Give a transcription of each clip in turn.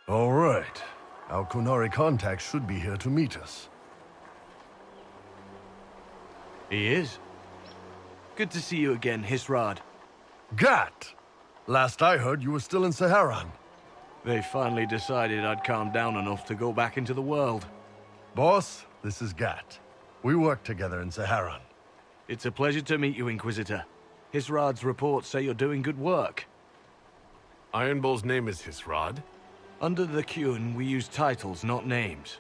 All right. Our Kunari contact should be here to meet us. He is. Good to see you again, Hisrad. Gat! Last I heard, you were still in Saharan. They finally decided I'd calmed down enough to go back into the world. Boss, this is Gat. We work together in Saharan. It's a pleasure to meet you, Inquisitor. Hisrad's reports say you're doing good work. Iron Bull's name is Hisrad? Under the Qun, we use titles, not names.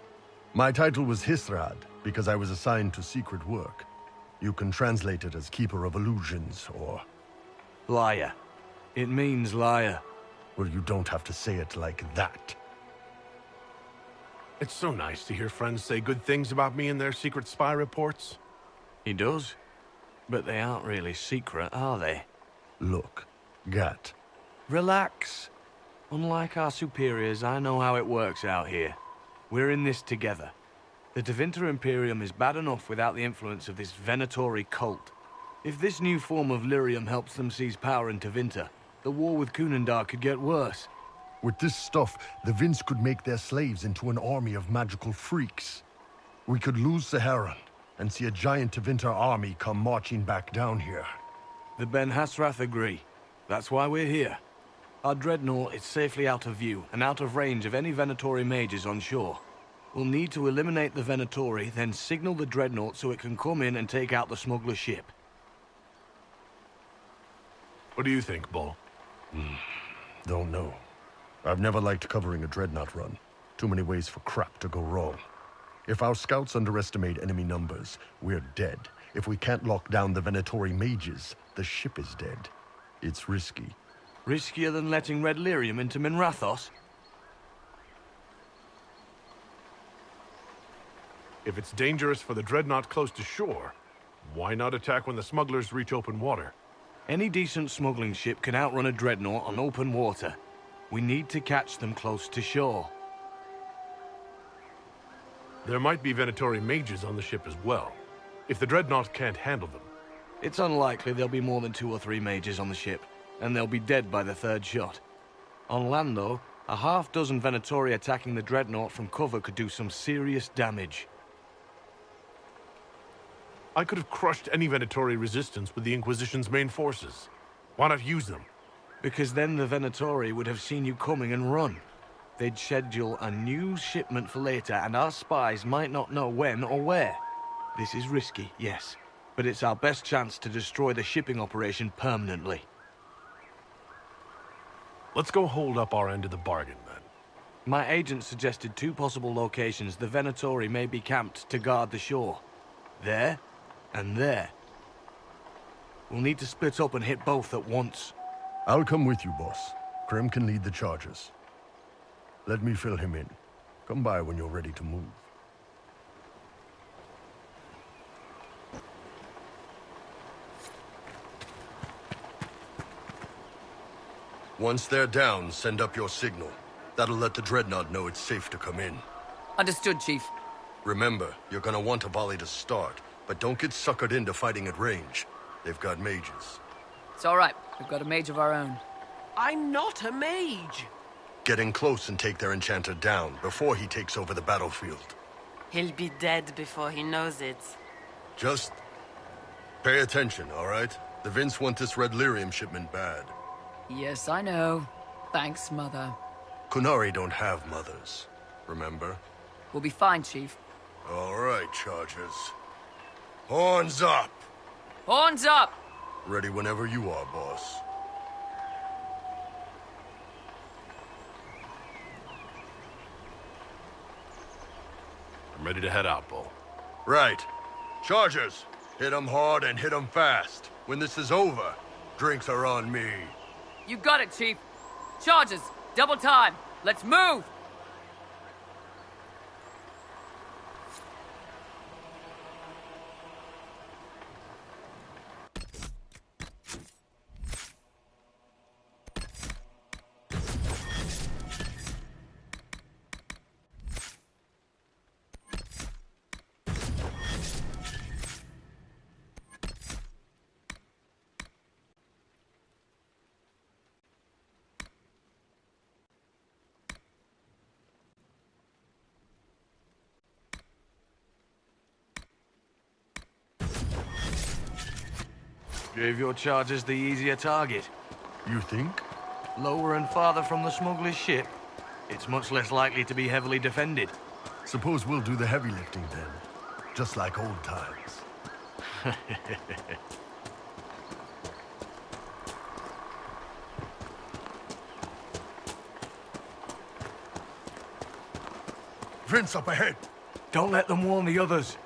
My title was Hisrad, because I was assigned to secret work. You can translate it as Keeper of Illusions, or... Liar. It means liar. Well, you don't have to say it like that. It's so nice to hear friends say good things about me in their secret spy reports. He does. But they aren't really secret, are they? Look, Gat. Relax. Unlike our superiors, I know how it works out here. We're in this together. The Tevinter Imperium is bad enough without the influence of this Venatori cult. If this new form of lyrium helps them seize power in Tevinter, the war with Kunendar could get worse. With this stuff, the Vince could make their slaves into an army of magical freaks. We could lose Saharan, and see a giant Tevinter army come marching back down here. The Ben Hassrath agree. That's why we're here. Our dreadnought is safely out of view, and out of range of any Venatori mages on shore. We'll need to eliminate the Venatori, then signal the dreadnought so it can come in and take out the smuggler ship. What do you think, Bull? Don't know. I've never liked covering a dreadnought run. Too many ways for crap to go wrong. If our scouts underestimate enemy numbers, we're dead. If we can't lock down the Venatori mages, the ship is dead. It's risky. Riskier than letting Red Lyrium into Minrathos? If it's dangerous for the dreadnought close to shore, why not attack when the smugglers reach open water? Any decent smuggling ship can outrun a dreadnought on open water. We need to catch them close to shore. There might be Venatori mages on the ship as well, if the dreadnought can't handle them. It's unlikely there'll be more than 2 or 3 mages on the ship, and they'll be dead by the 3rd shot. On land, though, a half-dozen Venatori attacking the dreadnought from cover could do some serious damage. I could have crushed any Venatori resistance with the Inquisition's main forces. Why not use them? Because then the Venatori would have seen you coming and run. They'd schedule a new shipment for later, and our spies might not know when or where. This is risky, yes, but it's our best chance to destroy the shipping operation permanently. Let's go hold up our end of the bargain, then. My agent suggested 2 possible locations the Venatori may be camped to guard the shore. There, and there. We'll need to split up and hit both at once. I'll come with you, boss. Krem can lead the charges. Let me fill him in. Come by when you're ready to move. Once they're down, send up your signal. That'll let the Dreadnought know it's safe to come in. Understood, Chief. Remember, you're gonna want a volley to start, but don't get suckered into fighting at range. They've got mages. It's all right. We've got a mage of our own. I'm not a mage. Get in close and take their enchanter down before he takes over the battlefield. He'll be dead before he knows it. Just pay attention, all right? The Vince want this Red Lyrium shipment bad. Yes, I know. Thanks, Mother. Kunari don't have mothers, remember? We'll be fine, Chief. All right, Chargers. Horns up! Horns up! Ready whenever you are, boss. I'm ready to head out, Bull. Right. Chargers, hit 'em hard and hit 'em fast. When this is over, drinks are on me. You got it, Chief. Charges! Double time! Let's move! Gave your charges the easier target. You think? Lower and farther from the smuggler's ship, it's much less likely to be heavily defended. Suppose we'll do the heavy lifting then. Just like old times. Vince, up ahead! Don't let them warn the others.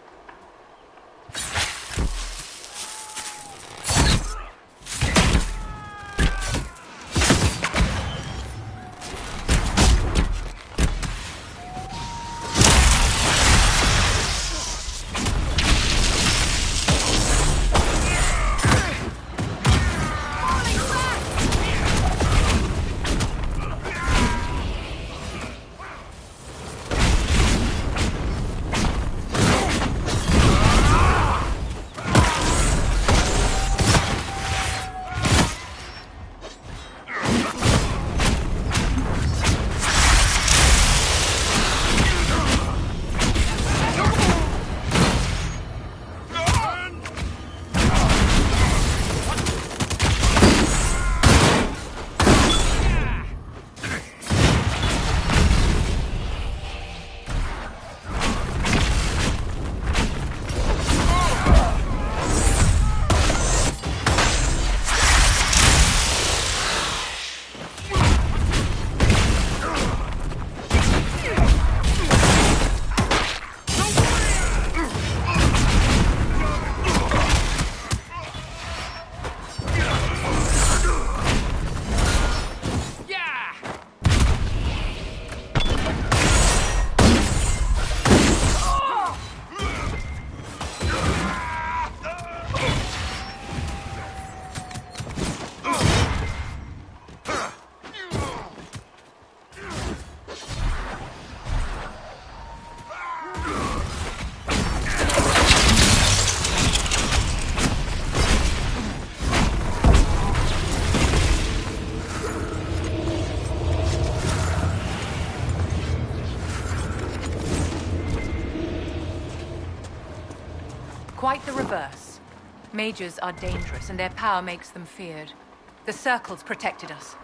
Quite the reverse. Mages are dangerous, and their power makes them feared. The Circles protected us.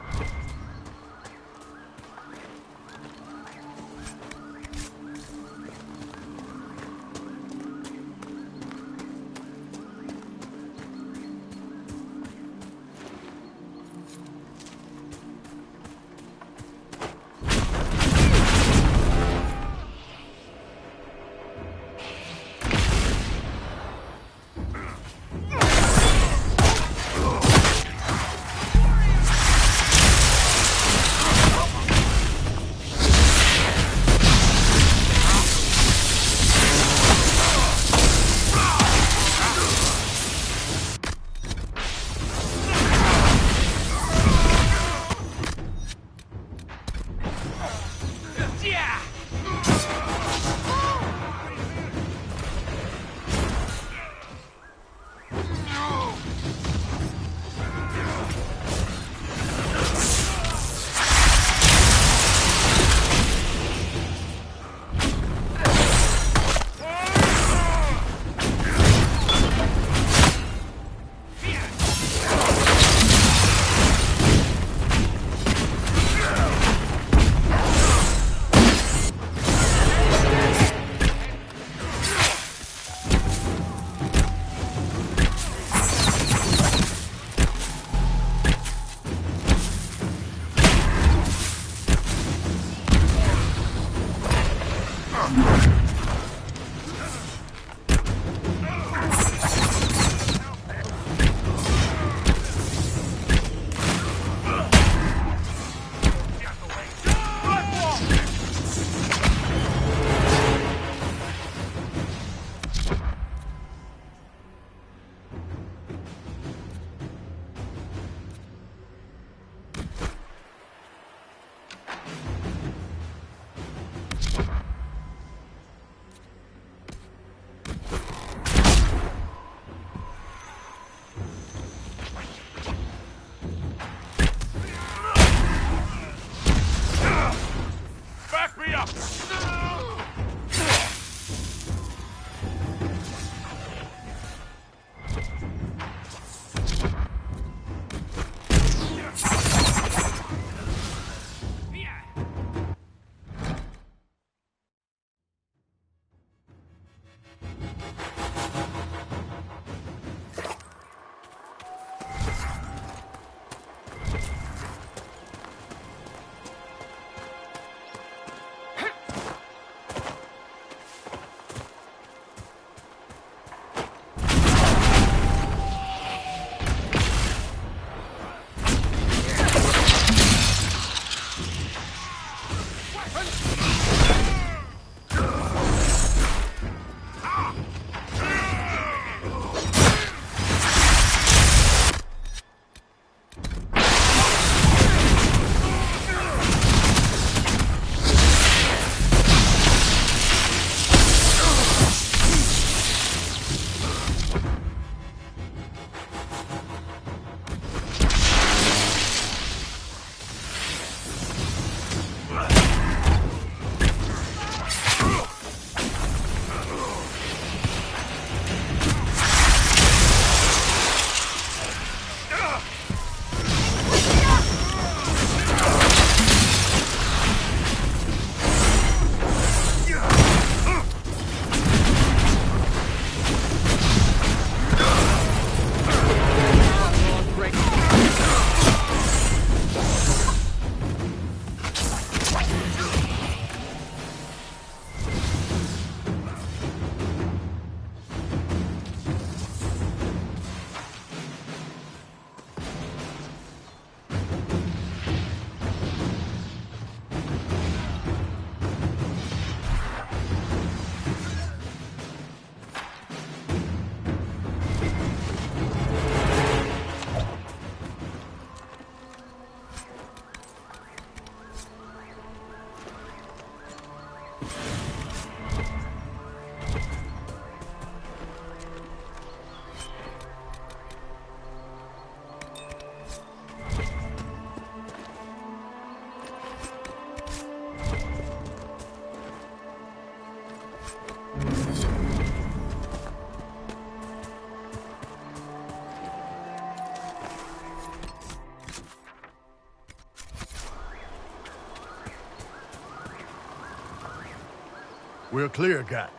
We're clear, Gat.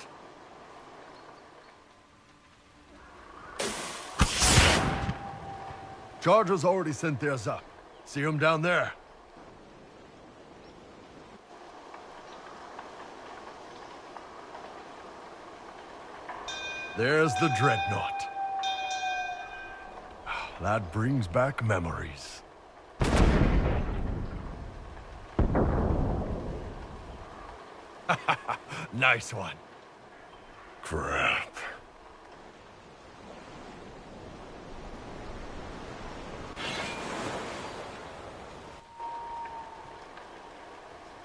Chargers already sent theirs up. See them down there? There's the Dreadnought. That brings back memories. Nice one. Crap.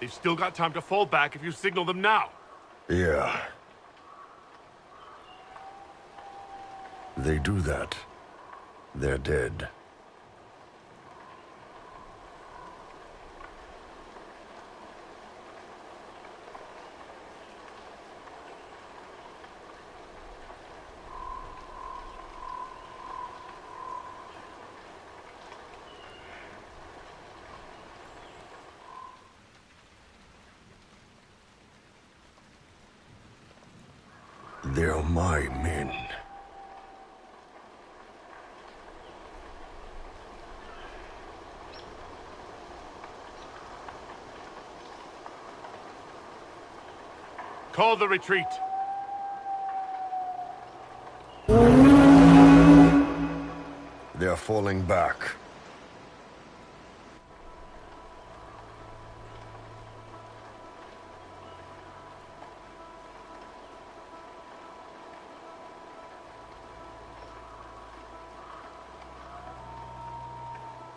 They've still got time to fall back if you signal them now. Yeah. They do that. They're dead. They're my men. Call the retreat. They're falling back.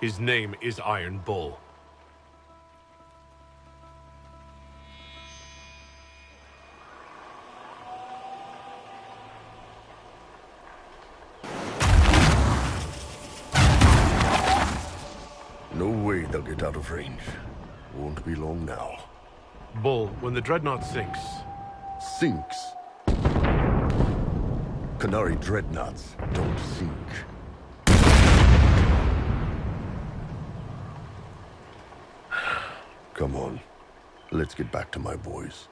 His name is Iron Bull. No way they'll get out of range. Won't be long now. Bull, when the Dreadnought sinks, Sinks. Qunari Dreadnoughts don't sink. Come on. Let's get back to my boys.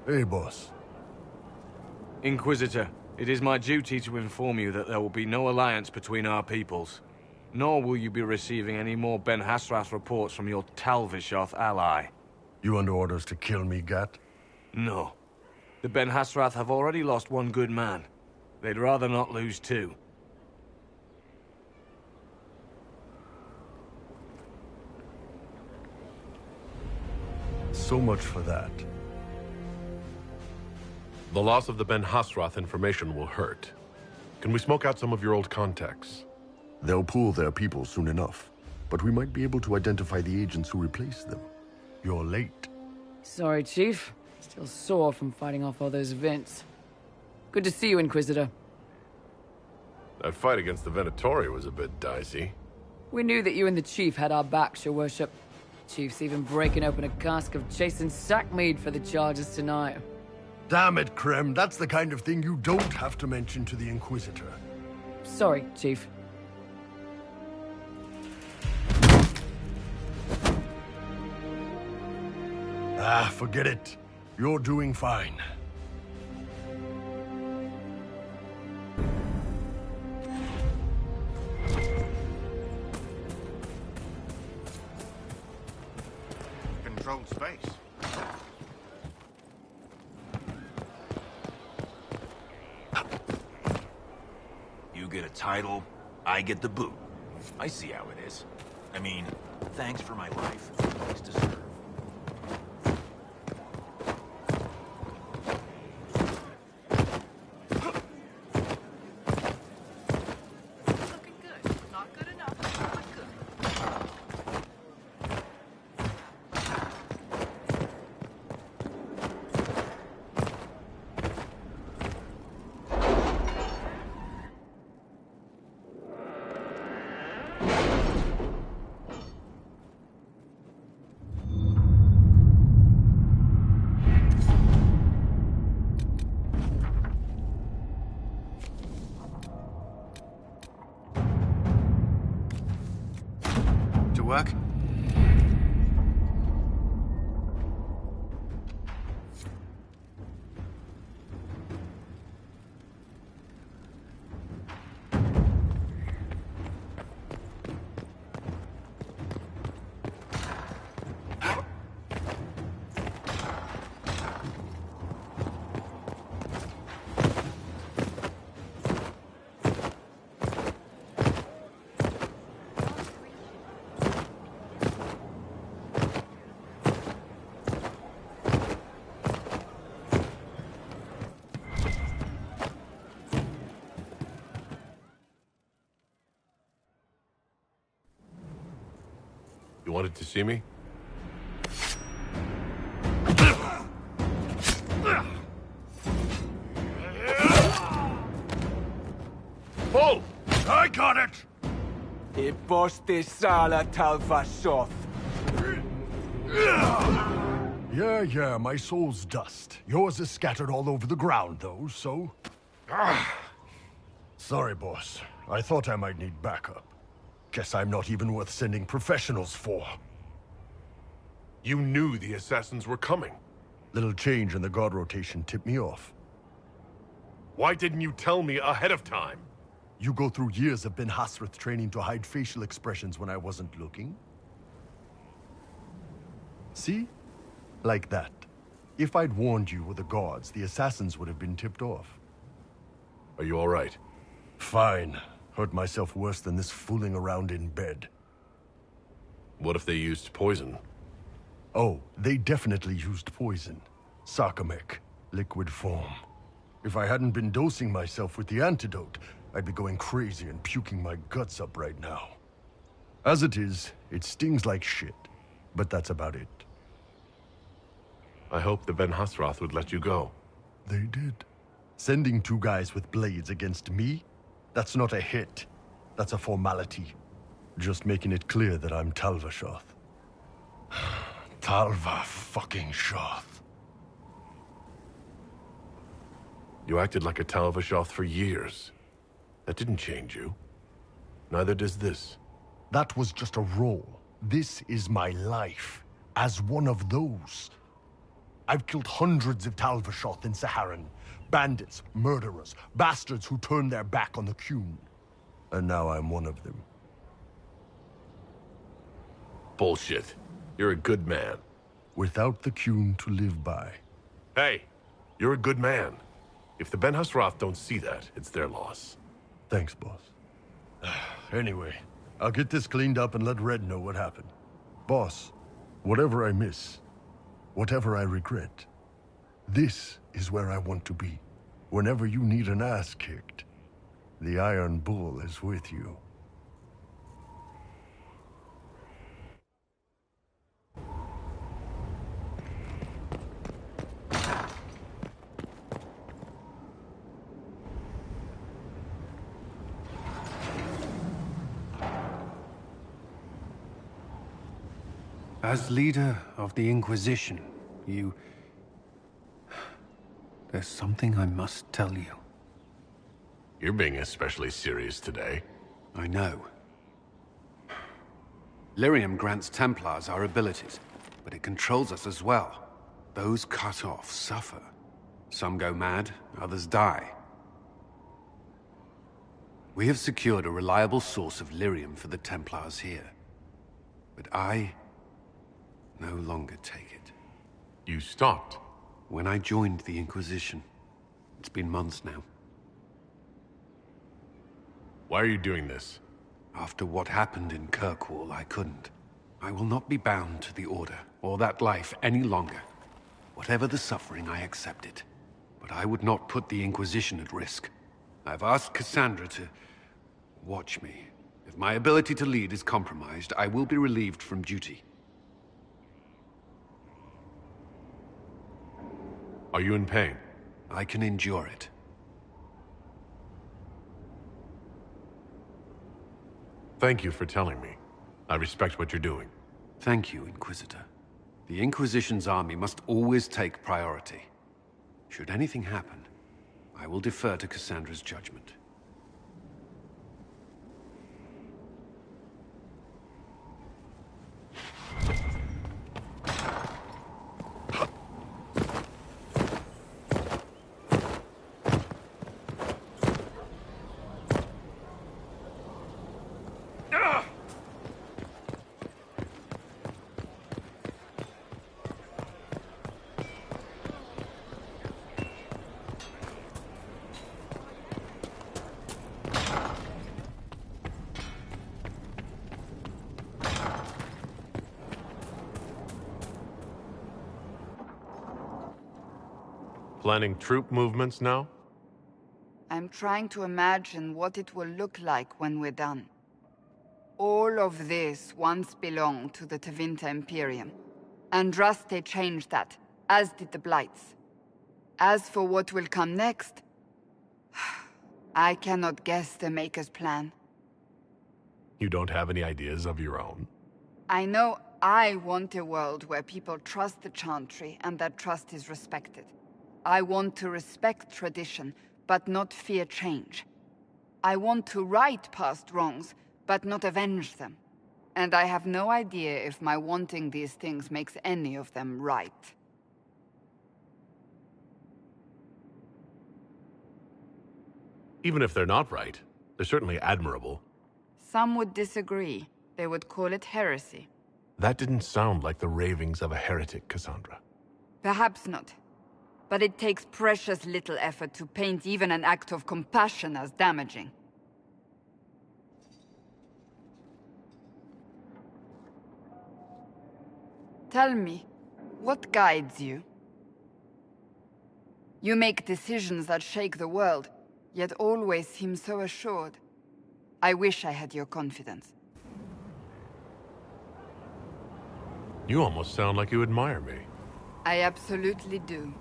Hey, boss. Inquisitor, it is my duty to inform you that there will be no alliance between our peoples. Nor will you be receiving any more Ben Hassrath reports from your Tal-Vishoth ally. You under orders to kill me, Gat? No. The Ben Hassrath have already lost one good man. They'd rather not lose two. So much for that. the loss of the Ben Hassrath information will hurt. Can we smoke out some of your old contacts? They'll pool their people soon enough, but we might be able to identify the agents who replaced them. You're late. Sorry, Chief. Still sore from fighting off all those events. Good to see you, Inquisitor. That fight against the Venatori was a bit dicey. We knew that you and the Chief had our backs, Your Worship. Chief's even breaking open a cask of chasing sackmead for the charges tonight. Damn it, Krem. That's the kind of thing you don't have to mention to the Inquisitor. Sorry, Chief. Ah, forget it. You're doing fine. Controlled space. You get a title, I get the boot. I see how it is. I mean, thanks for my life. It's deserved. Looking good. Not good enough, but good. work? You wanted to see me? Pull! I got it! Yeah, my soul's dust. Yours is scattered all over the ground, though, so... Sorry, boss. I thought I might need backup. Guess I'm not even worth sending professionals for. You knew the assassins were coming. Little change in the guard rotation tipped me off. Why didn't you tell me ahead of time? You go through years of Ben Hasrath training to hide facial expressions when I wasn't looking. See? Like that. If I'd warned you with the guards, the assassins would have been tipped off. Are you all right? Fine. Hurt myself worse than this fooling around in bed. What if they used poison? Oh, they definitely used poison. Sarcomec, liquid form. If I hadn't been dosing myself with the antidote, I'd be going crazy and puking my guts up right now. As it is, it stings like shit. But that's about it. I hope the Ben Hasrath would let you go. They did. Sending 2 guys with blades against me? That's not a hit. That's a formality. Just making it clear that I'm Talva Shoth. Talva fucking Shoth. You acted like a Talvashoth for years. That didn't change you. Neither does this. That was just a role. This is my life. As one of those. I've killed hundreds of Talva Shoth in Saharan. Bandits, murderers, bastards who turned their back on the Qun. And now I'm one of them. Bullshit. You're a good man. Without the Qun to live by. Hey, you're a good man. If the Ben Hasrath don't see that, it's their loss. Thanks, boss. Anyway, I'll get this cleaned up and let Red know what happened. Boss, whatever I miss, whatever I regret, this is where I want to be. Whenever you need an ass kicked, the Iron Bull is with you. As leader of the Inquisition, there's something I must tell you. You're being especially serious today. I know. Lyrium grants Templars our abilities, but it controls us as well. Those cut off suffer. Some go mad, others die. We have secured a reliable source of Lyrium for the Templars here. But I no longer take it. You stopped? When I joined the Inquisition. It's been months now. Why are you doing this? After what happened in Kirkwall, I couldn't. I will not be bound to the Order, or that life any longer. Whatever the suffering, I accept it. But I would not put the Inquisition at risk. I've asked Cassandra to watch me. If my ability to lead is compromised, I will be relieved from duty. Are you in pain? I can endure it. Thank you for telling me. I respect what you're doing. Thank you, Inquisitor. The Inquisition's army must always take priority. Should anything happen, I will defer to Cassandra's judgment. Planning troop movements now? I'm trying to imagine what it will look like when we're done. All of this once belonged to the Tevinter Imperium. Andraste changed that, as did the Blights. As for what will come next, I cannot guess the Maker's plan. You don't have any ideas of your own? I know I want a world where people trust the Chantry and that trust is respected. I want to respect tradition, but not fear change. I want to right past wrongs, but not avenge them. And I have no idea if my wanting these things makes any of them right. Even if they're not right, they're certainly admirable. Some would disagree. They would call it heresy. That didn't sound like the ravings of a heretic, Cassandra. Perhaps not. But it takes precious little effort to paint even an act of compassion as damaging. Tell me, what guides you? You make decisions that shake the world, yet always seem so assured. I wish I had your confidence. You almost sound like you admire me. I absolutely do.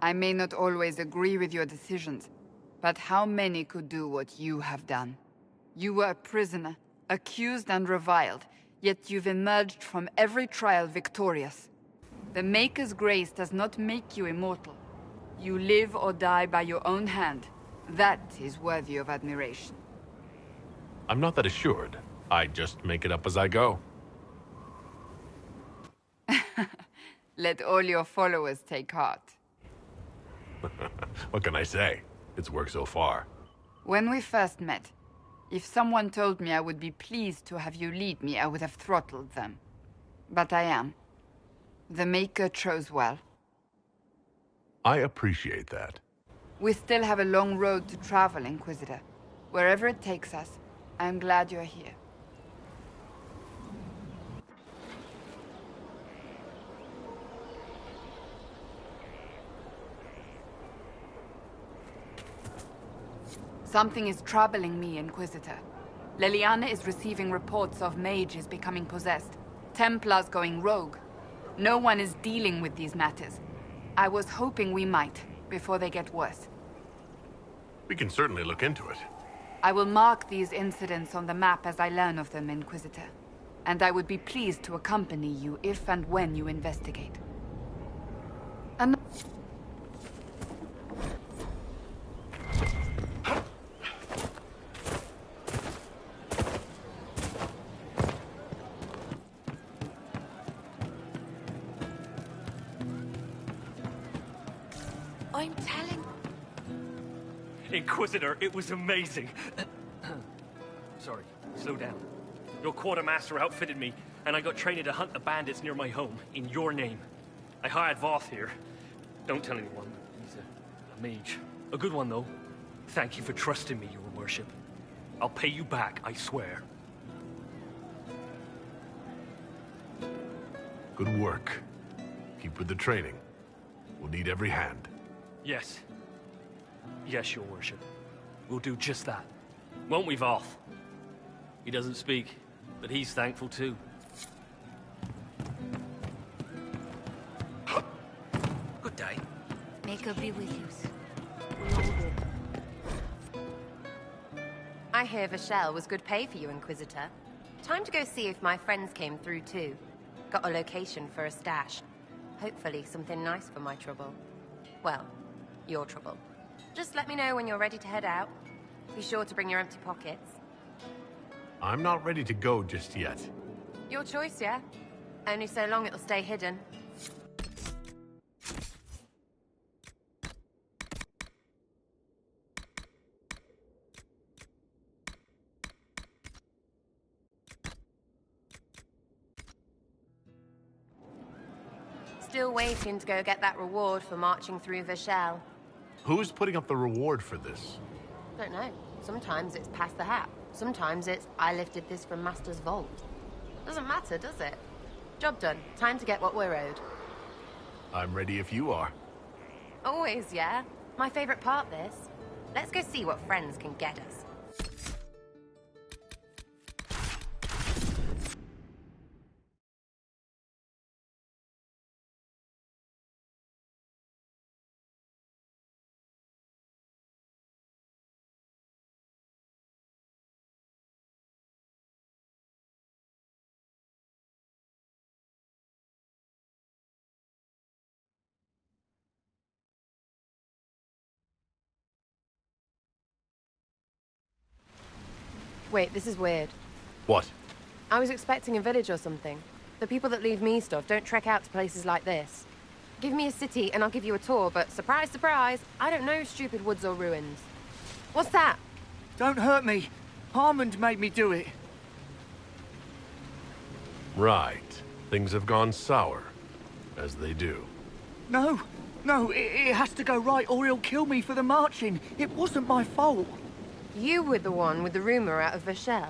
I may not always agree with your decisions, but how many could do what you have done? You were a prisoner, accused and reviled, yet you've emerged from every trial victorious. The Maker's grace does not make you immortal. You live or die by your own hand. That is worthy of admiration. I'm not that assured. I just make it up as I go. Let all your followers take heart. What can I say? It's worked so far. When we first met, if someone told me I would be pleased to have you lead me, I would have throttled them. But I am. The Maker chose well. I appreciate that. We still have a long road to travel, Inquisitor. Wherever it takes us, I'm glad you're here. Something is troubling me, Inquisitor. Leliana is receiving reports of mages becoming possessed, Templars going rogue. No one is dealing with these matters. I was hoping we might, before they get worse. We can certainly look into it. I will mark these incidents on the map as I learn of them, Inquisitor. And I would be pleased to accompany you if and when you investigate. And I'm telling... Inquisitor, it was amazing. Sorry, slow down. Your quartermaster outfitted me, and I got trained to hunt the bandits near my home, in your name. I hired Voth here. Don't tell anyone. He's a mage. A good one, though. Thank you for trusting me, Your Worship. I'll pay you back, I swear. Good work. Keep with the training. We'll need every hand. Yes. Yes, Your Worship. We'll do just that. Won't we, Voth? He doesn't speak, but he's thankful too. Good day. Maker be with you. I hear Vashel was good pay for you, Inquisitor. Time to go see if my friends came through too. Got a location for a stash. Hopefully something nice for my trouble. Well, your trouble. Just let me know when you're ready to head out. Be sure to bring your empty pockets. I'm not ready to go just yet. Your choice, yeah? Only so long it'll stay hidden. Still waiting to go get that reward for marching through Vashel. Who's putting up the reward for this? Don't know. Sometimes it's past the hat. Sometimes it's, I lifted this from Master's vault. Doesn't matter, does it? Job done. Time to get what we're owed. I'm ready if you are. Always, yeah. My favorite part, this. Let's go see what friends can get us. Wait, this is weird. What? I was expecting a village or something. The people that leave me stuff don't trek out to places like this. Give me a city and I'll give you a tour, but surprise, surprise, I don't know stupid woods or ruins. What's that? Don't hurt me. Harmond made me do it. Right. Things have gone sour. As they do. No, it has to go right or he'll kill me for the marching. It wasn't my fault. You were the one with the rumor out of Vashel.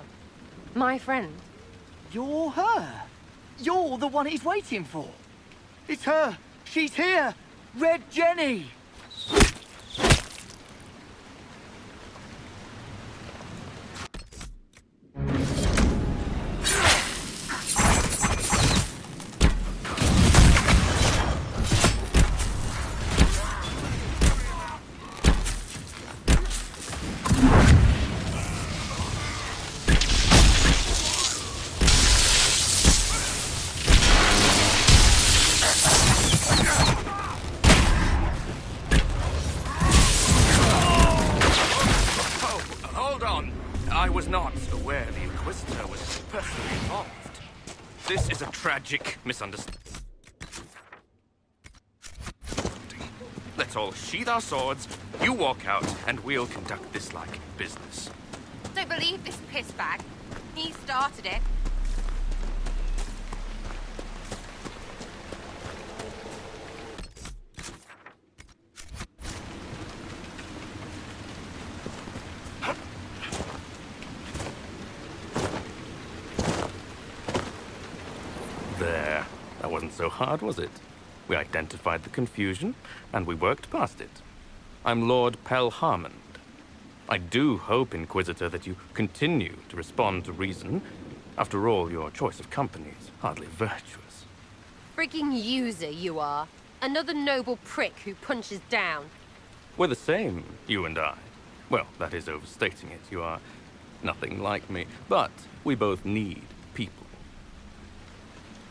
My friend. You're her. You're the one he's waiting for. It's her. She's here. Red Jenny. Tragic misunderstanding. Let's all sheath our swords, you walk out, and we'll conduct this like business. Don't believe this pissbag. He started it. So hard, was it? We identified the confusion, and we worked past it. I'm Lord Pel Harmond. I do hope, Inquisitor, that you continue to respond to reason. After all, your choice of company is hardly virtuous. Freaking user, you are. Another noble prick who punches down. We're the same, you and I. Well, that is overstating it. You are nothing like me. But we both need people.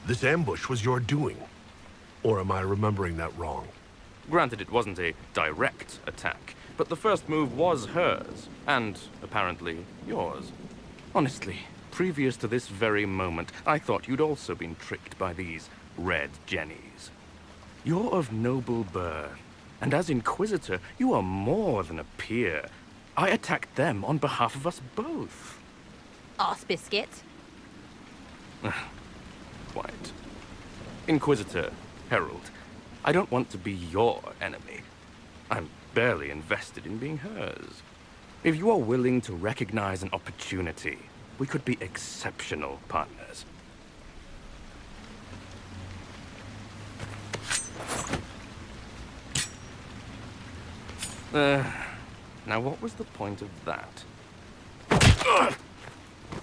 This ambush was your doing. Or am I remembering that wrong? Granted, it wasn't a direct attack, but the first move was hers, and apparently yours. Honestly, previous to this very moment, I thought you'd also been tricked by these Red Jennies. You're of noble birth, and as Inquisitor, you are more than a peer. I attacked them on behalf of us both. Arse biscuit. Quite. Inquisitor, Herald, I don't want to be your enemy. I'm barely invested in being hers. If you are willing to recognize an opportunity, we could be exceptional partners. Now what was the point of that?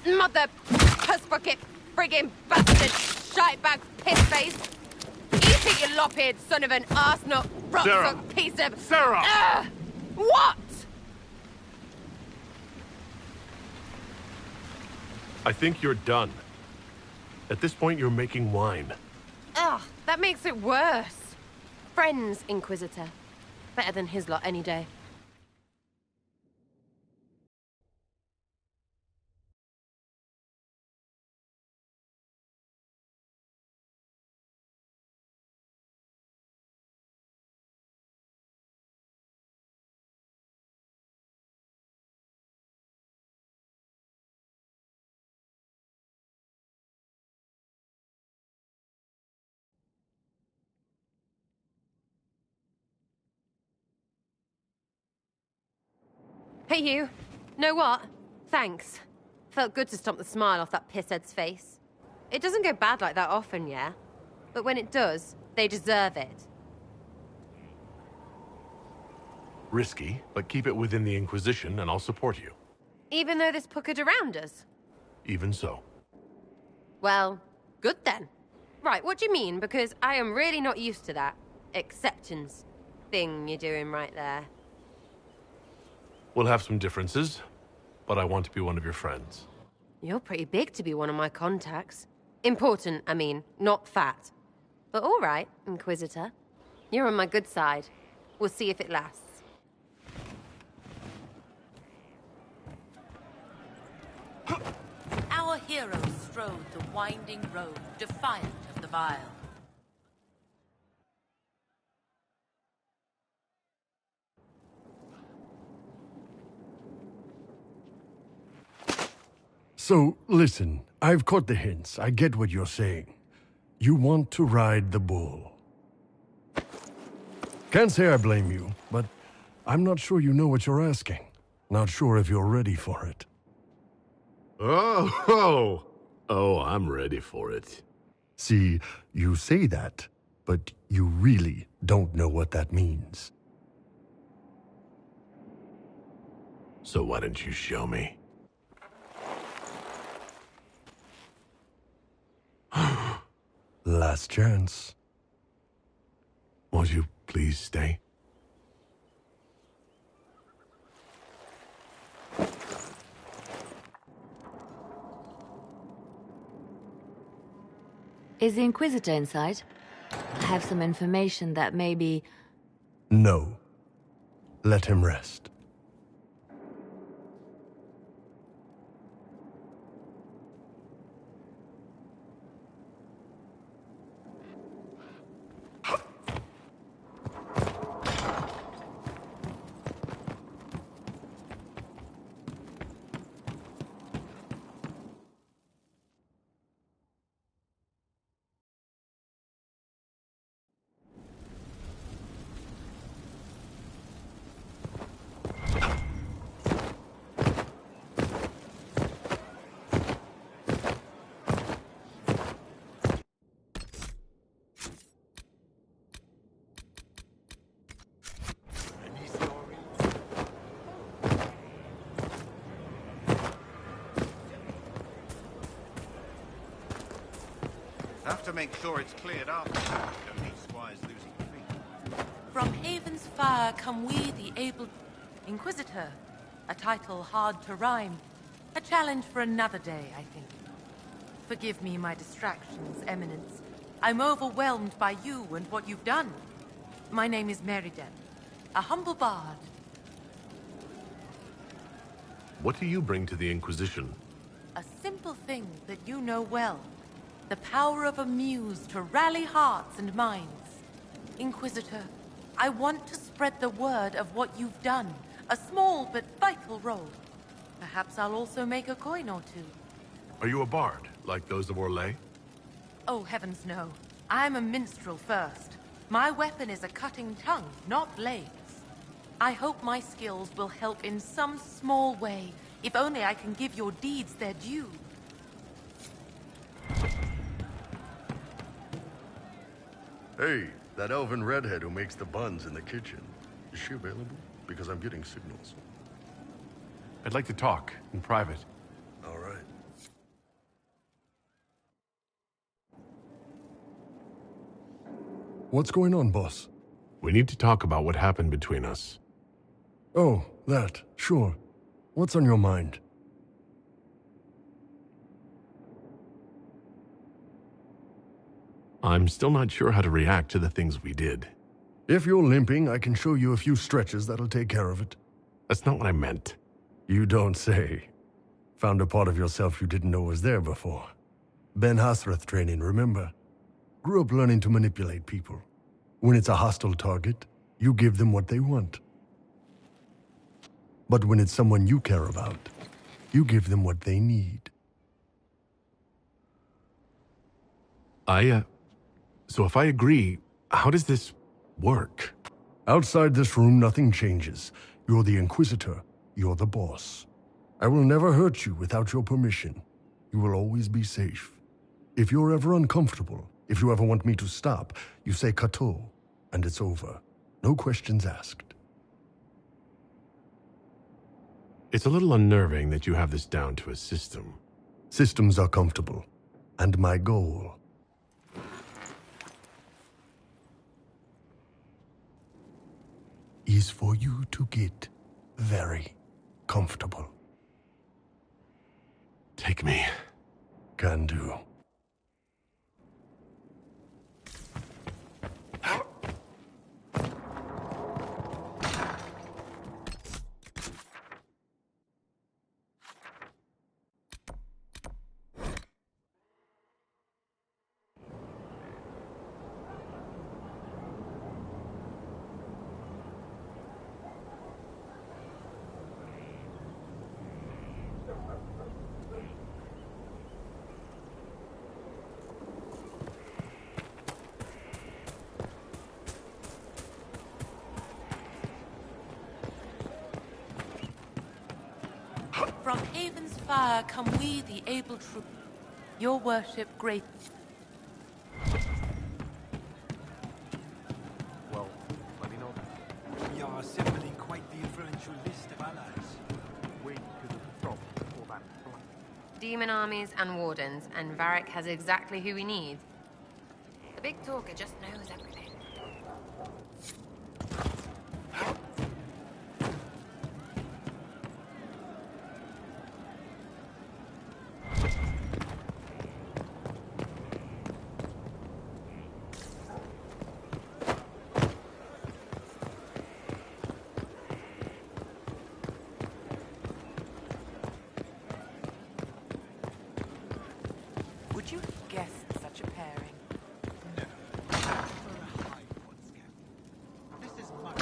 Mother puss bucket friggin' bastard shitebag piss-face! Eat it, you lop-eared son of an arsenal rocksuck piece of... Sarah! What? I think you're done. At this point, you're making wine. Ugh, that makes it worse. Friends, Inquisitor. Better than his lot any day. Hey, you. Know what? Thanks. Felt good to stomp the smile off that pisshead's face. It doesn't go bad like that often, yeah? But when it does, they deserve it. Risky, but keep it within the Inquisition and I'll support you. Even though there's puckered around us? Even so. Well, good then. Right, what do you mean? Because I am really not used to that acceptance thing you're doing right there. We'll have some differences, but I want to be one of your friends. You're pretty big to be one of my contacts. Important, I mean, not fat. But all right, Inquisitor. You're on my good side. We'll see if it lasts. Our heroes strode the winding road, defiant of the Vile. So, listen, I've caught the hints. I get what you're saying. You want to ride the bull. Can't say I blame you, but I'm not sure you know what you're asking. Not sure if you're ready for it. Oh, I'm ready for it. See, you say that, but you really don't know what that means. So why don't you show me? Last chance. Won't you please stay? Is the Inquisitor inside? I have some information that may be... No. Let him rest. Have to make sure it's cleared up. Don't need squires losing feet. From Haven's fire come we, the able... Inquisitor. A title hard to rhyme. A challenge for another day, I think. Forgive me my distractions, Eminence. I'm overwhelmed by you and what you've done. My name is Meriden, a humble bard. What do you bring to the Inquisition? A simple thing that you know well. The power of a muse to rally hearts and minds. Inquisitor, I want to spread the word of what you've done. A small but vital role. Perhaps I'll also make a coin or two. Are you a bard, like those of Orlais? Oh, heavens no. I'm a minstrel first. My weapon is a cutting tongue, not blades. I hope my skills will help in some small way, if only I can give your deeds their due. Hey, that elven redhead who makes the buns in the kitchen. Is she available? Because I'm getting signals. I'd like to talk in private. All right. What's going on, boss? We need to talk about what happened between us. Oh, that. Sure. What's on your mind? I'm still not sure how to react to the things we did. If you're limping, I can show you a few stretches that'll take care of it. That's not what I meant. You don't say. Found a part of yourself you didn't know was there before. Ben Hasrath training, remember? Grew up learning to manipulate people. When it's a hostile target, you give them what they want. But when it's someone you care about, you give them what they need. So if I agree, how does this work? Outside this room, nothing changes. You're the Inquisitor. You're the boss. I will never hurt you without your permission. You will always be safe. If you're ever uncomfortable, if you ever want me to stop, you say Kato, and it's over. No questions asked. It's a little unnerving that you have this down to a system. Systems are comfortable, and my goal is for you to get very comfortable. Take me. Can do. From Haven's fire come we, the able troop. Your worship great. Well, let me know. We are assembling quite the influential list of allies. We could have dropped all that blank. Demon armies and wardens, and Varric has exactly who we need. The big talker just knows everything. Would you have guessed such a pairing? This is my...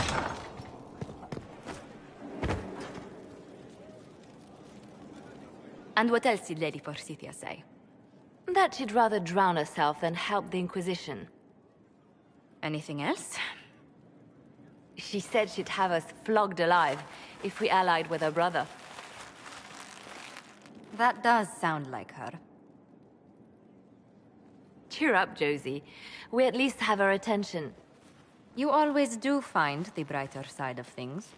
And what else did Lady Forsythia say? That she'd rather drown herself than help the Inquisition. Anything else? She said she'd have us flogged alive if we allied with her brother. That does sound like her. Cheer up, Josie. We at least have her attention. You always do find the brighter side of things.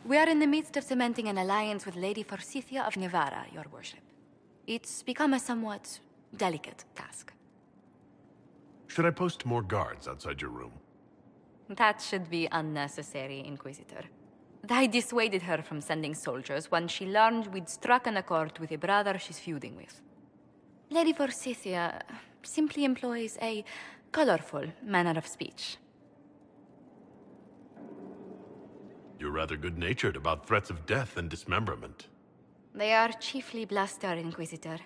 We are in the midst of cementing an alliance with Lady Forsythia of Nevarra, your worship. It's become a somewhat delicate task. Should I post more guards outside your room? That should be unnecessary, Inquisitor. I dissuaded her from sending soldiers when she learned we'd struck an accord with a brother she's feuding with. Lady Forsythia simply employs a colorful manner of speech. You're rather good-natured about threats of death and dismemberment. They are chiefly bluster, Inquisitor.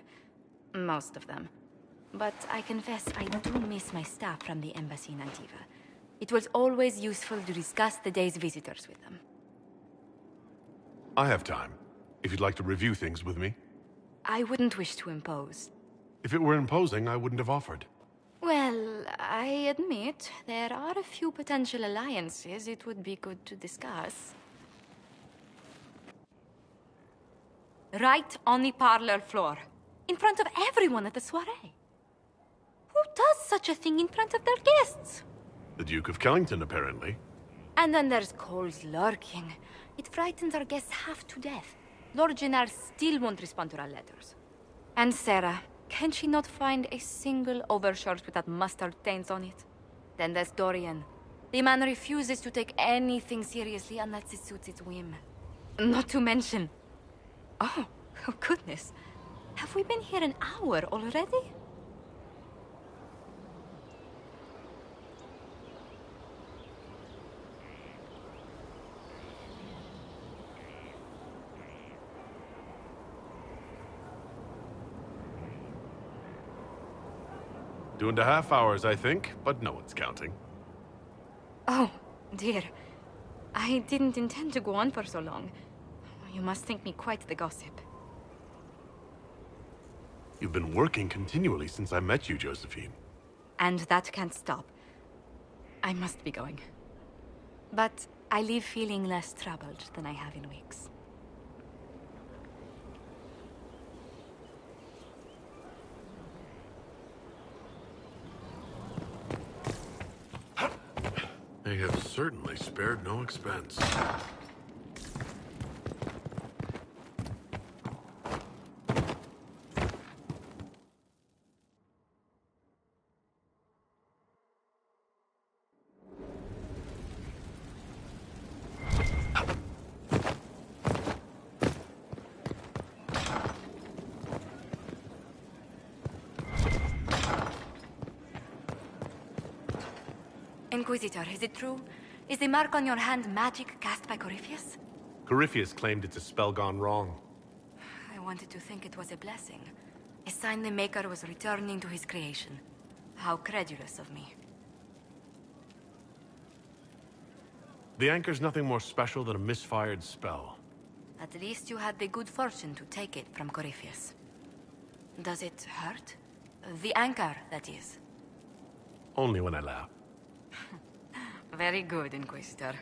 Most of them. But I confess I do miss my staff from the embassy in Antiva. It was always useful to discuss the day's visitors with them. I have time, if you'd like to review things with me. I wouldn't wish to impose. If it were imposing, I wouldn't have offered. Well, I admit, there are a few potential alliances it would be good to discuss. Right on the parlor floor, in front of everyone at the soiree. Who does such a thing in front of their guests? The Duke of Kellington, apparently. And then there's Cole's lurking. It frightens our guests half to death. Lord Gennard still won't respond to our letters. And Sarah, can she not find a single overshirt without mustard stains on it? Then there's Dorian. The man refuses to take anything seriously unless it suits its whim. Not to mention... Oh goodness. Have we been here an hour already? Two and a half hours, I think, but no one's counting. Oh, dear. I didn't intend to go on for so long. You must think me quite the gossip. You've been working continually since I met you, Josephine. And that can't stop. I must be going. But I leave feeling less troubled than I have in weeks. They have certainly spared no expense. Inquisitor, is it true? Is the mark on your hand magic cast by Corypheus? Corypheus claimed it's a spell gone wrong. I wanted to think it was a blessing. A sign the Maker was returning to his creation. How credulous of me. The anchor's nothing more special than a misfired spell. At least you had the good fortune to take it from Corypheus. Does it hurt? The anchor, that is. Only when I laugh. Very good, Inquisitor.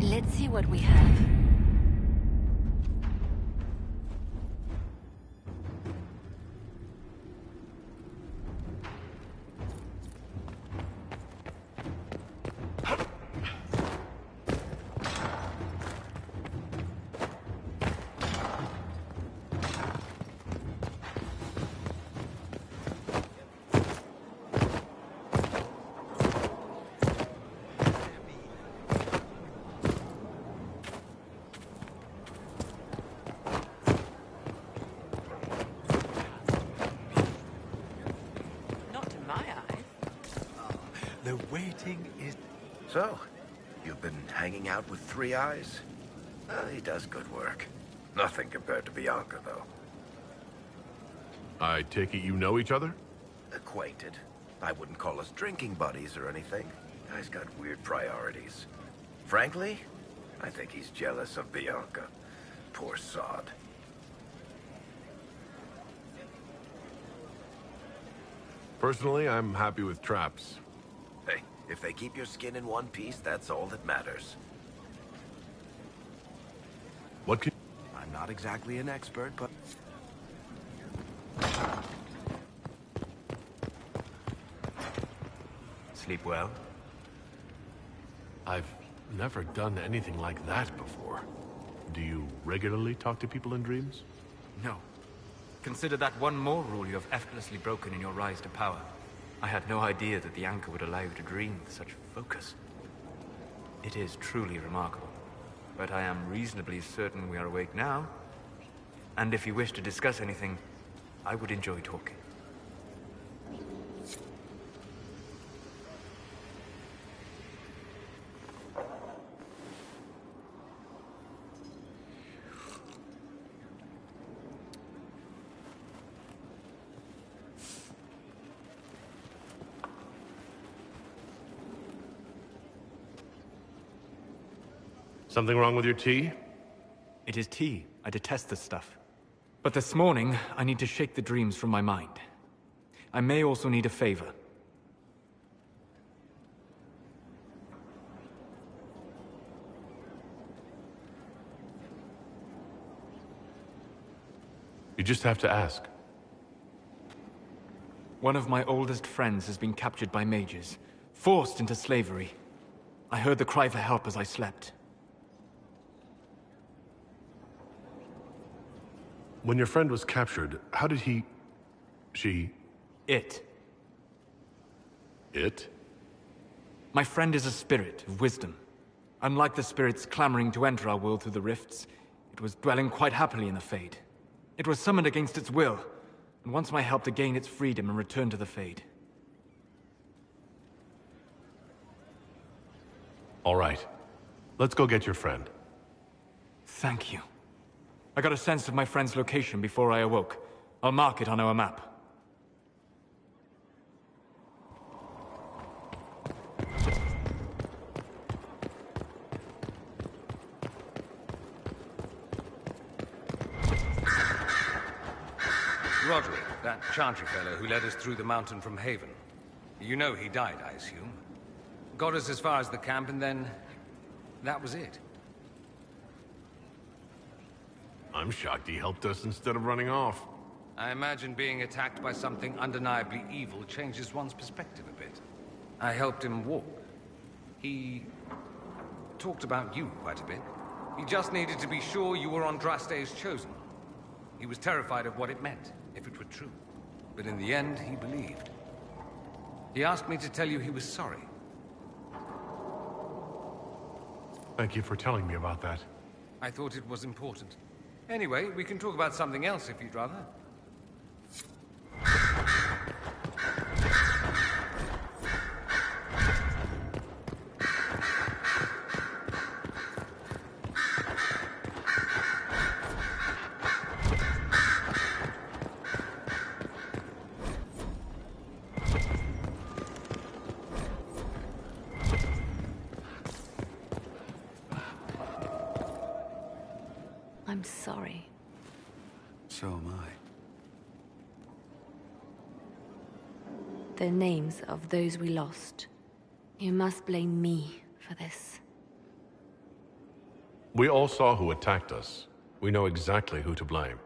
Let's see what we have. The waiting is... So, you've been hanging out with Three Eyes? He does good work. Nothing compared to Bianca, though. I take it you know each other? Acquainted. I wouldn't call us drinking buddies or anything. Guy's got weird priorities. Frankly, I think he's jealous of Bianca. Poor sod. Personally, I'm happy with traps. Hey, if they keep your skin in one piece, that's all that matters. What can... I'm not exactly an expert, but... Sleep well? I've never done anything like that before. Do you regularly talk to people in dreams? No. Consider that one more rule you have effortlessly broken in your rise to power. I had no idea that the anchor would allow you to dream with such focus. It is truly remarkable. But I am reasonably certain we are awake now. And if you wish to discuss anything, I would enjoy talking. Something wrong with your tea? It is tea. I detest this stuff. But this morning, I need to shake the dreams from my mind. I may also need a favor. You just have to ask. One of my oldest friends has been captured by mages, forced into slavery. I heard the cry for help as I slept. When your friend was captured, how did he... It? My friend is a spirit of wisdom. Unlike the spirits clamoring to enter our world through the rifts, it was dwelling quite happily in the Fade. It was summoned against its will, and wants my help to gain its freedom and return to the Fade. All right. Let's go get your friend. Thank you. I got a sense of my friend's location before I awoke. I'll mark it on our map. Roderick, that Chantry fellow who led us through the mountain from Haven. You know he died, I assume. Got us as far as the camp, and then... that was it. I'm shocked he helped us instead of running off. I imagine being attacked by something undeniably evil changes one's perspective a bit. I helped him walk. He... talked about you quite a bit. He just needed to be sure you were Andraste's chosen. He was terrified of what it meant, if it were true. But in the end, he believed. He asked me to tell you he was sorry. Thank you for telling me about that. I thought it was important. Anyway, we can talk about something else if you'd rather. I'm sorry. So am I. The names of those we lost. You must blame me for this. We all saw who attacked us. We know exactly who to blame.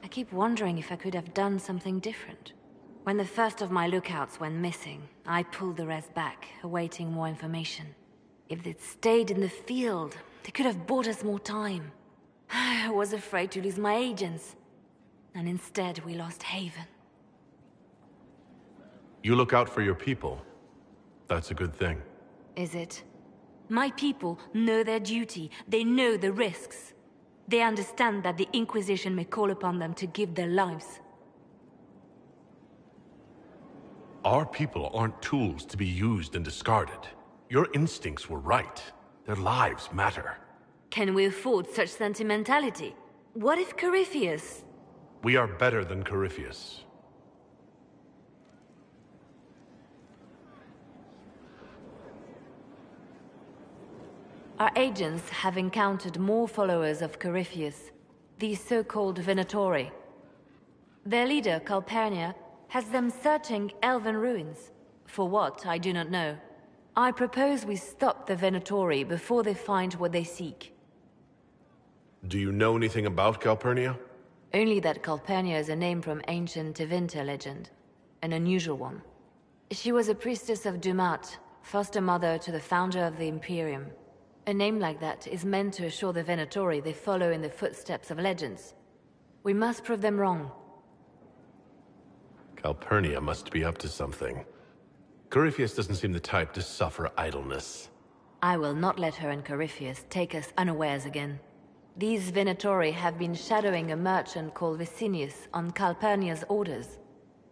I keep wondering if I could have done something different. When the first of my lookouts went missing, I pulled the rest back, awaiting more information. If they'd stayed in the field, they could have bought us more time. I was afraid to lose my agents. And instead, we lost Haven. You look out for your people. That's a good thing. Is it? My people know their duty. They know the risks. They understand that the Inquisition may call upon them to give their lives. Our people aren't tools to be used and discarded. Your instincts were right. Their lives matter. Can we afford such sentimentality? What if Corypheus... We are better than Corypheus. Our agents have encountered more followers of Corypheus, these so-called Venatori. Their leader, Calpurnia, has them searching elven ruins. For what, I do not know. I propose we stop the Venatori before they find what they seek. Do you know anything about Calpurnia? Only that Calpurnia is a name from ancient Tevinter legend. An unusual one. She was a priestess of Dumat, foster mother to the founder of the Imperium. A name like that is meant to assure the Venatori they follow in the footsteps of legends. We must prove them wrong. Calpurnia must be up to something. Corypheus doesn't seem the type to suffer idleness. I will not let her and Corypheus take us unawares again. These Venatori have been shadowing a merchant called Vicinius on Calpurnia's orders.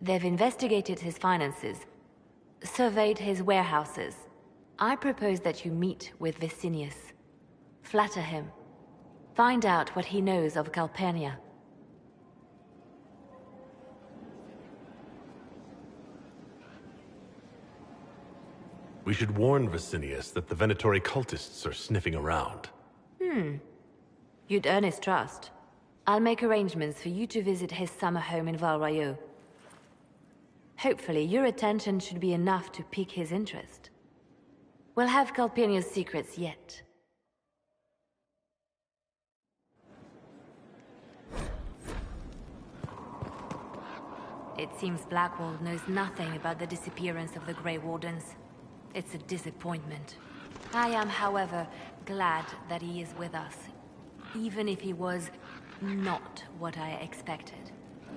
They've investigated his finances, surveyed his warehouses. I propose that you meet with Vicinius. Flatter him. Find out what he knows of Calpurnia. We should warn Vicinius that the Venatori cultists are sniffing around. You'd earn his trust. I'll make arrangements for you to visit his summer home in Val Royeaux. Hopefully, your attention should be enough to pique his interest. We'll have Calpurnia's secrets yet. It seems Blackwall knows nothing about the disappearance of the Grey Wardens. It's a disappointment. I am, however, glad that he is with us, even if he was not what I expected.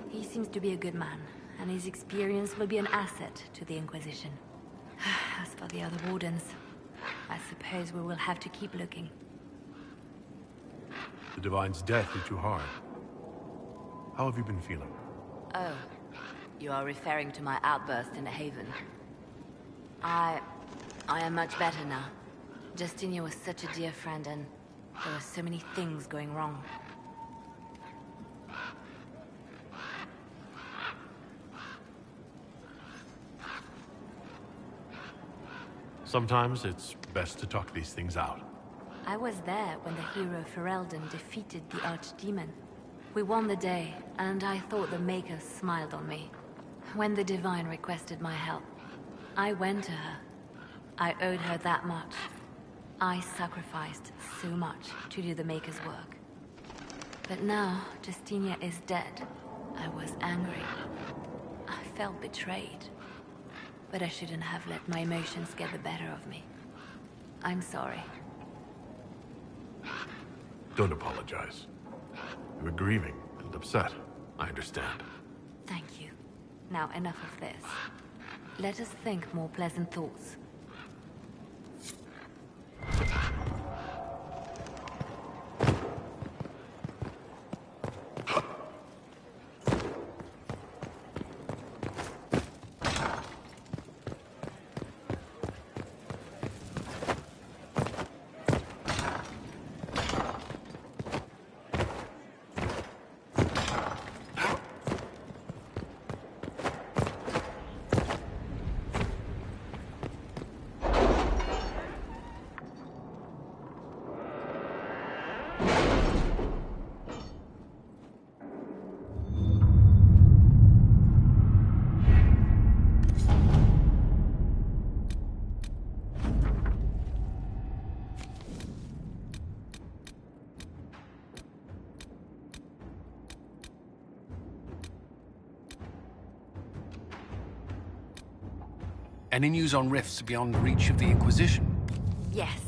He seems to be a good man, and his experience will be an asset to the Inquisition. As for the other Wardens, I suppose we will have to keep looking. The Divine's death hit you hard. How have you been feeling? Oh, you are referring to my outburst in the Haven. I am much better now. Justinia was such a dear friend, and there were so many things going wrong. Sometimes it's best to talk these things out. I was there when the hero Ferelden defeated the Archdemon. We won the day, and I thought the Maker smiled on me. When the Divine requested my help, I went to her. I owed her that much. I sacrificed so much to do the Maker's work. But now, Justinia is dead. I was angry. I felt betrayed. But I shouldn't have let my emotions get the better of me. I'm sorry. Don't apologize. You were grieving and upset. I understand. Thank you. Now enough of this. Let us think more pleasant thoughts. Any news on rifts beyond reach of the Inquisition? Yes.